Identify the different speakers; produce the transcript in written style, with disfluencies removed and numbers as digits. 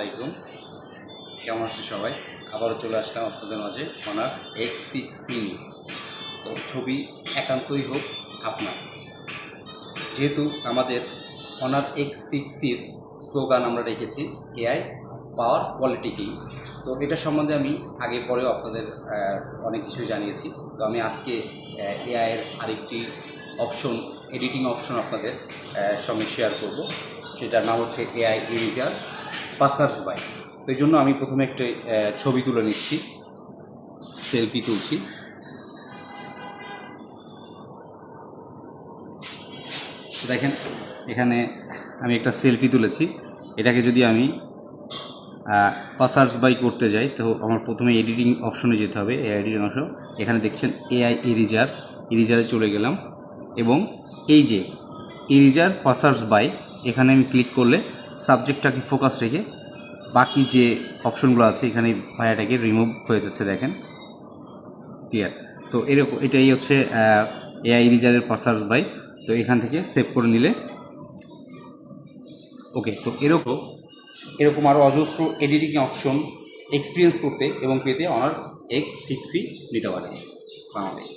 Speaker 1: আসসালামাইকুম, কেমন আছেন সবাই? আবারও চলে আসলাম আপনাদের মাঝে অনার X6C নিয়ে। তো ছবি একান্তই হোক আপনার। যেহেতু আমাদের অনার X6Cর স্লোগান আমরা রেখেছি এআই পাওয়ার কোয়ালিটি কি। তো এটা সম্বন্ধে আমি আগে পরেও আপনাদের অনেক কিছুই জানিয়েছি। তো আমি আজকে এআইয়ের আরেকটি অপশন, এডিটিং অপশন আপনাদের সঙ্গে শেয়ার করব। সেটার নাম হচ্ছে এআই ইরেজার পাসার্স বাই। তো এই জন্য আমি প্রথমে একটা ছবি তুলে নিচ্ছি, সেলফি তুলছি। দেখেন এখানে আমি একটা সেলফি তুলেছি। এটাকে যদি আমি পাসার্স বাই করতে যাই তো আমার প্রথমে এডিটিং অপশনে যেতে হবে। এডিটিং অপশন, এখানে দেখছেন এআই ইরেজারে চলে গেলাম এবং এই যে ইরেজার পাসার্স বাই, এখানে আমি ক্লিক করলে সাবজেক্টটাকে ফোকাস রেখে বাকি যে অপশনগুলো আছে এখানে ভায়াটাকে রিমুভ হয়ে যাচ্ছে। দেখেন ক্লিয়ার। তো এরকম এটাই হচ্ছে এআই ইরেজারের পাসার্স বাই। তো এখান থেকে সেভ করে নিলে ওকে। তো এরকম আরও অজস্র এডিটিং অপশন এক্সপিরিয়েন্স করতে এবং পেতে অনার X6C নিতে পারেন। আসসালামু আলাইকুম।